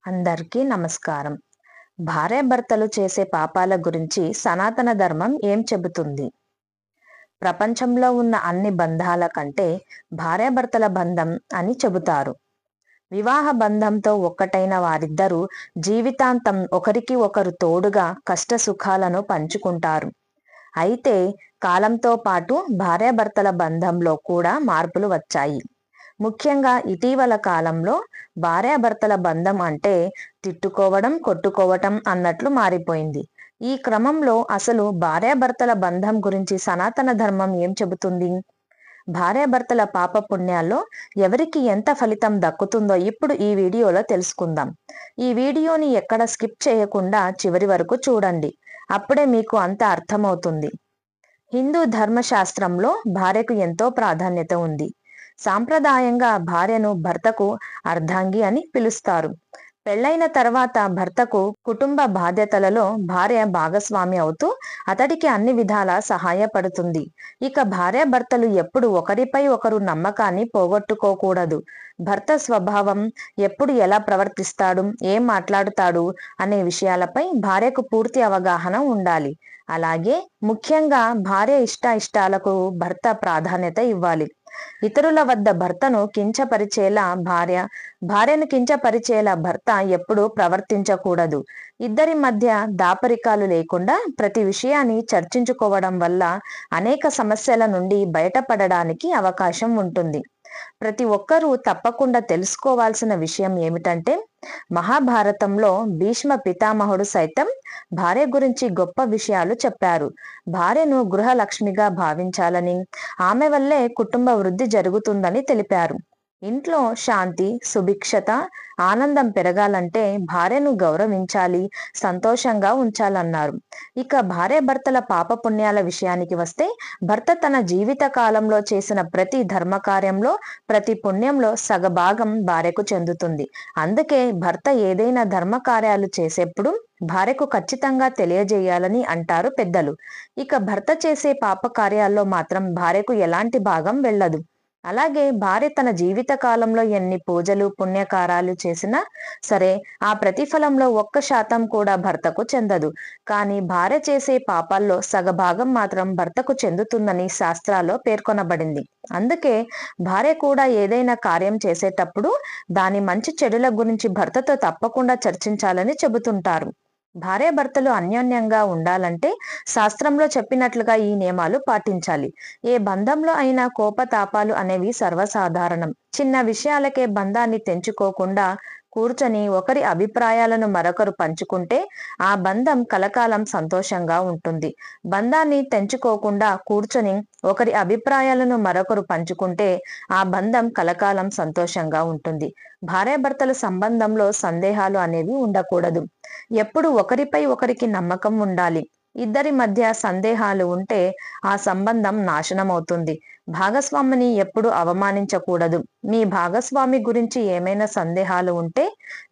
అందరికీ నమస్కారం. భార్యాభర్తలు చేసే పాపాల గురించి సనాతన ధర్మం ఏం చెబుతుంది? ప్రపంచంలో ఉన్న అన్ని బంధాల కంటే భార్యాభర్తల బంధం అని చెబుతారు. వివాహ బంధంతో ఒక్కటైన వారిద్దరూ జీవితాంతం ఒకరికి ఒకరు తోడుగా కష్ట సుఖాలను పంచుకుంటారు. అయితే కాలంతో పాటు భార్యాభర్తల బంధంలో కూడా మార్పులు వచ్చాయి. ముఖ్యంగా ఇటీవల కాలంలో భార్యాభర్తల బంధం అంటే తిట్టుకోవడం, కొట్టుకోవటం అన్నట్లు మారిపోయింది. ఈ క్రమంలో అసలు భార్యాభర్తల బంధం గురించి సనాతన ధర్మం ఏం చెబుతుంది? భార్యాభర్తల పాప పుణ్యాల్లో ఎవరికి ఎంత ఫలితం దక్కుతుందో ఇప్పుడు ఈ వీడియోలో తెలుసుకుందాం. ఈ వీడియోని ఎక్కడ స్కిప్ చేయకుండా చివరి వరకు చూడండి. అప్పుడే మీకు అంత అర్థమవుతుంది. హిందూ ధర్మశాస్త్రంలో భార్యకు ఎంతో ప్రాధాన్యత ఉంది. సాంప్రదాయంగా భార్యను భర్తకు అర్ధాంగి అని పిలుస్తారు. పెళ్లైన తర్వాత భర్తకు కుటుంబ బాధ్యతలలో భార్య భాగస్వామి అవుతూ అతడికి అన్ని విధాలా సహాయపడుతుంది. ఇక భార్యాభర్తలు ఎప్పుడు ఒకరిపై ఒకరు నమ్మకాన్ని పోగొట్టుకోకూడదు. భర్త స్వభావం, ఎప్పుడు ఎలా ప్రవర్తిస్తాడు, ఏం మాట్లాడుతాడు అనే విషయాలపై భార్యకు పూర్తి అవగాహన ఉండాలి. అలాగే ముఖ్యంగా భార్య ఇష్టాలకు భర్త ప్రాధాన్యత ఇవ్వాలి. ఇతరుల వద్ద భర్తను కించపరిచేలా భార్యను కించపరిచేలా భర్త ఎప్పుడూ ప్రవర్తించకూడదు. ఇద్దరి మధ్య దాపరికాలు లేకుండా ప్రతి విషయాన్ని చర్చించుకోవడం వల్ల అనేక సమస్యల నుండి బయటపడడానికి అవకాశం ఉంటుంది. ప్రతి ఒక్కరూ తప్పకుండా తెలుసుకోవాల్సిన విషయం ఏమిటంటే, మహాభారతంలో భీష్మ పితామహుడు సైతం భార్య గురించి గొప్ప విషయాలు చెప్పారు. భార్యను గృహలక్ష్మిగా భావించాలని, ఆమె వల్లే కుటుంబ వృద్ధి జరుగుతుందని తెలిపారు. ఇంట్లో శాంతి, సుభిక్షత, ఆనందం పెరగాలంటే భార్యను గౌరవించాలి, సంతోషంగా ఉంచాలన్నారు. ఇక భార్యాభర్తల పాప పుణ్యాల విషయానికి వస్తే, భర్త తన జీవిత కాలంలో చేసిన ప్రతి ధర్మకార్యంలో, ప్రతి పుణ్యంలో సగభాగం భార్యకు చెందుతుంది. అందుకే భర్త ఏదైనా ధర్మకార్యాలు చేసేప్పుడు భార్యకు ఖచ్చితంగా తెలియజేయాలని అంటారు పెద్దలు. ఇక భర్త చేసే పాప కార్యాల్లో మాత్రం భార్యకు ఎలాంటి భాగం వెళ్ళదు. అలాగే భార్య తన జీవిత కాలంలో ఎన్ని పూజలు, పుణ్యకారాలు చేసినా సరే ఆ ప్రతిఫలంలో 1% కూడా భర్తకు చెందదు. కానీ భార్య చేసే పాపాల్లో సగభాగం మాత్రం భర్తకు చెందుతుందని శాస్త్రాల్లో పేర్కొనబడింది. అందుకే భార్య కూడా ఏదైనా కార్యం చేసేటప్పుడు దాని మంచి చెడుల గురించి భర్తతో తప్పకుండా చర్చించాలని చెబుతుంటారు. భార్యాభర్తలు అన్యోన్యంగా ఉండాలంటే శాస్త్రంలో చెప్పినట్లుగా ఈ నియమాలు పాటించాలి. ఏ బంధంలో అయినా కోపతాపాలు అనేవి సర్వసాధారణం. చిన్న విషయాలకే బంధాన్ని తెంచుకోకుండా కూర్చొని ఒకరి అభిప్రాయాలను మరొకరు పంచుకుంటే ఆ బంధం కలకాలం సంతోషంగా ఉంటుంది. బంధాన్ని తెంచుకోకుండా కూర్చొని ఒకరి అభిప్రాయాలను మరొకరు పంచుకుంటే ఆ బంధం కలకాలం సంతోషంగా ఉంటుంది. భార్యాభర్తల సంబంధంలో సందేహాలు అనేవి ఉండకూడదు. ఎప్పుడు ఒకరిపై ఒకరికి నమ్మకం ఉండాలి. ఇద్దరి మధ్య సందేహాలు ఉంటే ఆ సంబంధం నాశనమవుతుంది. భాగస్వామిని ఎప్పుడు అవమానించకూడదు. మీ భాగస్వామి గురించి ఏమైనా సందేహాలు ఉంటే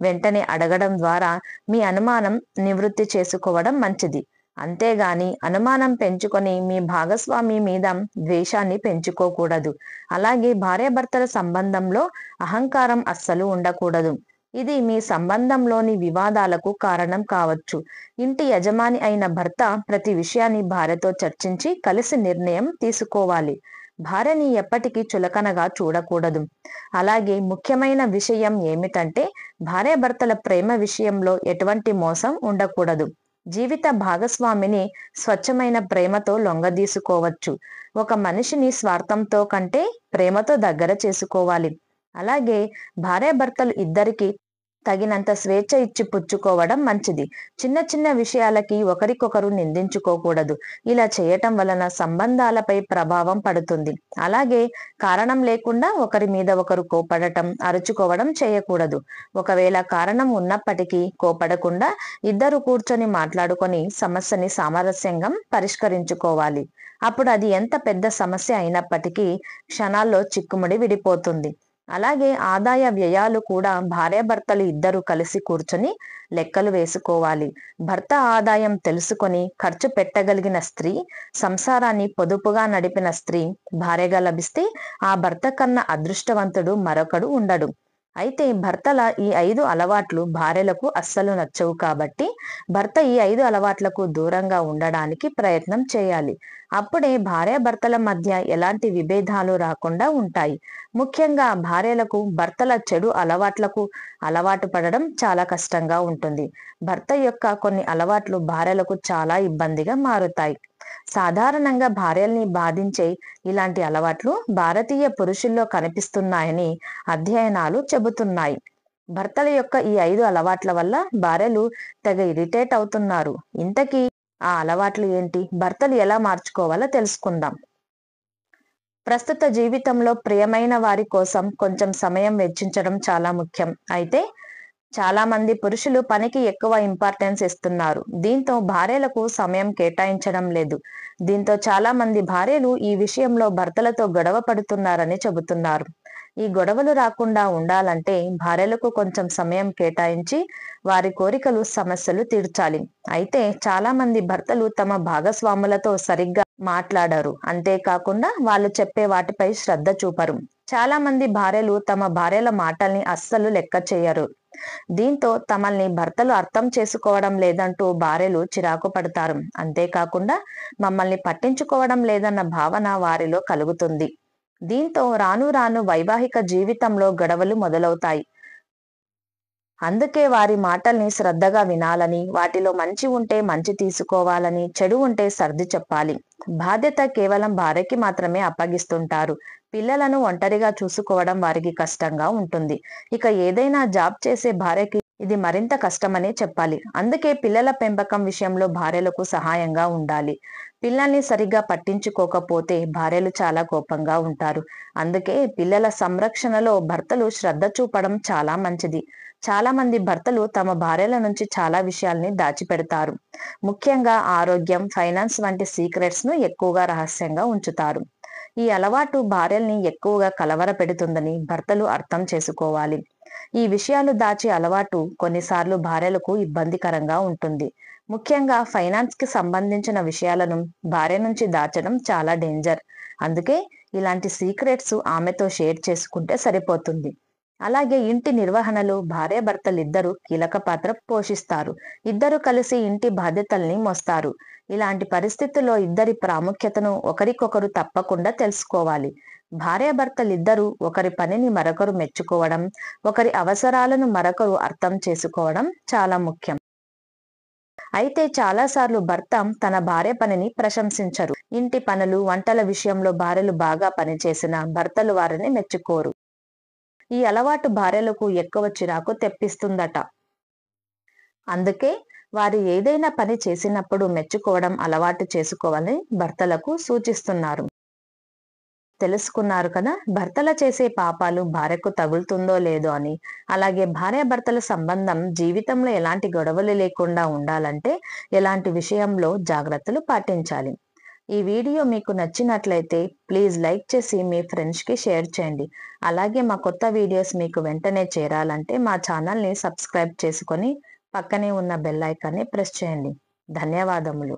వెంటనే అడగడం ద్వారా మీ అనుమానం నివృత్తి చేసుకోవడం మంచిది. అంతేగాని అనుమానం పెంచుకొని మీ భాగస్వామి మీద ద్వేషాన్ని పెంచుకోకూడదు. అలాగే భార్యాభర్తల సంబంధంలో అహంకారం అస్సలు ఉండకూడదు. ఇది మీ సంబంధంలోని వివాదాలకు కారణం కావచ్చు. ఇంటి యజమాని అయిన భర్త ప్రతి విషయాన్ని భార్యతో చర్చించి కలిసి నిర్ణయం తీసుకోవాలి. భార్యని ఎప్పటికీ చులకనగా చూడకూడదు. అలాగే ముఖ్యమైన విషయం ఏమిటంటే, భార్యాభర్తల ప్రేమ విషయంలో ఎటువంటి మోసం ఉండకూడదు. జీవిత భాగస్వామిని స్వచ్ఛమైన ప్రేమతో లొంగదీసుకోవచ్చు. ఒక మనిషిని స్వార్థంతో కంటే ప్రేమతో దగ్గర చేసుకోవాలి. అలాగే భార్యాభర్తలు ఇద్దరికి తగినంత స్వేచ్ఛ ఇచ్చి పుచ్చుకోవడం మంచిది. చిన్న చిన్న విషయాలకి ఒకరికొకరు నిందించుకోకూడదు. ఇలా చేయటం వలన సంబంధాలపై ప్రభావం పడుతుంది. అలాగే కారణం లేకుండా ఒకరి మీద ఒకరు కోపడటం, అరుచుకోవడం చేయకూడదు. ఒకవేళ కారణం ఉన్నప్పటికీ కోపడకుండా ఇద్దరు కూర్చొని మాట్లాడుకొని సమస్యని సామరస్యంగా పరిష్కరించుకోవాలి. అప్పుడు అది ఎంత పెద్ద సమస్య అయినప్పటికీ క్షణాల్లో చిక్కుముడి విడిపోతుంది. అలాగే ఆదాయ వ్యయాలు కూడా భార్యాభర్తలు ఇద్దరు కలిసి కూర్చొని లెక్కలు వేసుకోవాలి. భర్త ఆదాయం తెలుసుకొని ఖర్చు పెట్టగలిగిన స్త్రీ, సంసారాన్ని పొదుపుగా నడిపిన స్త్రీ భార్యగా లభిస్తే ఆ భర్త కన్నా అదృష్టవంతుడు మరొకడు ఉండడు. అయితే భర్తల ఈ 5 అలవాట్లు భార్యలకు అస్సలు నచ్చవు కాబట్టి భర్త ఈ 5 అలవాట్లకు దూరంగా ఉండడానికి ప్రయత్నం చేయాలి. అప్పుడే భార్యాభర్తల మధ్య ఎలాంటి విభేదాలు రాకుండా ఉంటాయి. ముఖ్యంగా భార్యలకు భర్తల చెడు అలవాట్లకు అలవాటు పడడం చాలా కష్టంగా ఉంటుంది. భర్త యొక్క కొన్ని అలవాట్లు భార్యలకు చాలా ఇబ్బందిగా మారుతాయి. సాధారణంగా భార్యల్ని బాధించే ఇలాంటి అలవాట్లు భారతీయ పురుషుల్లో కనిపిస్తున్నాయని అధ్యయనాలు చెబుతున్నాయి. భర్తల యొక్క ఈ 5 అలవాట్ల వల్ల భార్యలు తెగ ఇరిటేట్ అవుతున్నారు. ఇంతకీ ఆ అలవాట్లు ఏంటి? భర్తలు ఎలా మార్చుకోవాలో తెలుసుకుందాం. ప్రస్తుత జీవితంలో ప్రియమైన వారి కోసం కొంచెం సమయం వెచ్చించడం చాలా ముఖ్యం. అయితే చాలా మంది పురుషులు పనికి ఎక్కువ ఇంపార్టెన్స్ ఇస్తున్నారు. దీంతో భార్యలకు సమయం కేటాయించడం లేదు. దీంతో చాలా మంది భార్యలు ఈ విషయంలో భర్తలతో గొడవ పడుతున్నారని చెబుతున్నారు. ఈ గొడవలు రాకుండా ఉండాలంటే భార్యలకు కొంచెం సమయం కేటాయించి వారి కోరికలు సమస్యలు తీర్చాలి. అయితే చాలా మంది భర్తలు తమ భాగస్వాములతో సరిగ్గా మాట్లాడరు. అంతేకాకుండా వాళ్ళు చెప్పే వాటిపై శ్రద్ధ చూపరు. చాలా మంది భార్యలు తమ భార్యల మాటల్ని అస్సలు లెక్క చేయరు. దీంతో తమల్ని భర్తలు అర్థం చేసుకోవడం లేదంటూ భార్యలు చిరాకు పడతారు. అంతేకాకుండా మమ్మల్ని పట్టించుకోవడం లేదన్న భావన వారిలో కలుగుతుంది. దీంతో రాను రాను వైవాహిక జీవితంలో గొడవలు మొదలవుతాయి. అందుకే వారి మాటల్ని శ్రద్ధగా వినాలని, వాటిలో మంచి ఉంటే మంచి తీసుకోవాలని, చెడు ఉంటే సర్ది చెప్పాలి. బాధ్యత కేవలం భార్యకి మాత్రమే అప్పగిస్తుంటారు. పిల్లలను ఒంటరిగా చూసుకోవడం వారికి కష్టంగా ఉంటుంది. ఇక ఏదైనా జాబ్ చేసే భార్యకి ఇది మరింత కష్టమనే చెప్పాలి. అందుకే పిల్లల పెంపకం విషయంలో భార్యలకు సహాయంగా ఉండాలి. పిల్లల్ని సరిగ్గా పట్టించుకోకపోతే భార్యలు చాలా కోపంగా ఉంటారు. అందుకే పిల్లల సంరక్షణలో భర్తలు శ్రద్ధ చూపడం చాలా మంచిది. చాలా మంది భర్తలు తమ భార్యల నుంచి చాలా విషయాల్ని దాచిపెడతారు. ముఖ్యంగా ఆరోగ్యం, ఫైనాన్స్ వంటి సీక్రెట్స్ ను ఎక్కువగా రహస్యంగా ఉంచుతారు. ఈ అలవాటు భార్యల్ని ఎక్కువగా కలవర పెడుతుందని భర్తలు అర్థం చేసుకోవాలి. ఈ విషయాలు దాచే అలవాటు కొన్నిసార్లు భార్యలకు ఇబ్బందికరంగా ఉంటుంది. ముఖ్యంగా ఫైనాన్స్ కి సంబంధించిన విషయాలను భార్య నుంచి దాచడం చాలా డేంజర్. అందుకే ఇలాంటి సీక్రెట్స్ ఆమెతో షేర్ చేసుకుంటే సరిపోతుంది. అలాగే ఇంటి నిర్వహణలో భార్యాభర్తలిద్దరూ కీలక పాత్ర పోషిస్తారు. ఇద్దరు కలిసి ఇంటి బాధ్యతల్ని మోస్తారు. ఇలాంటి పరిస్థితుల్లో ఇద్దరి ప్రాముఖ్యతను ఒకరికొకరు తప్పకుండా తెలుసుకోవాలి. భార్యాభర్తలిద్దరూ ఒకరి పనిని మరొకరు మెచ్చుకోవడం, ఒకరి అవసరాలను మరొకరు అర్థం చేసుకోవడం చాలా ముఖ్యం. అయితే చాలాసార్లు భర్త తన భార్య పనిని ప్రశంసించరు. ఇంటి పనులు, వంటల విషయంలో భార్యలు బాగా పనిచేసినా భర్తలు వారిని మెచ్చుకోరు. ఈ అలవాటు భార్యలకు ఎక్కువ చిరాకు తెప్పిస్తుందట. అందుకే వారు ఏదైనా పని చేసినప్పుడు మెచ్చుకోవడం అలవాటు చేసుకోవాలని భర్తలకు సూచిస్తున్నారు. తెలుసుకున్నారు కదా, భర్తల చేసే పాపాలు భార్యకు తగులుతుందో లేదో అని. అలాగే భార్యాభర్తల సంబంధం జీవితంలో ఎలాంటి గొడవలు లేకుండా ఉండాలంటే ఎలాంటి విషయంలో జాగ్రత్తలు పాటించాలి. ఈ వీడియో మీకు నచ్చినట్లయితే ప్లీజ్ లైక్ చేసి మీ ఫ్రెండ్స్ కి షేర్ చేయండి. అలాగే మా కొత్త వీడియోస్ మీకు వెంటనే చేరాలంటే మా ఛానల్ని సబ్స్క్రైబ్ చేసుకొని పక్కనే ఉన్న బెల్ ఐకాన్ని ప్రెస్ చేయండి. ధన్యవాదములు.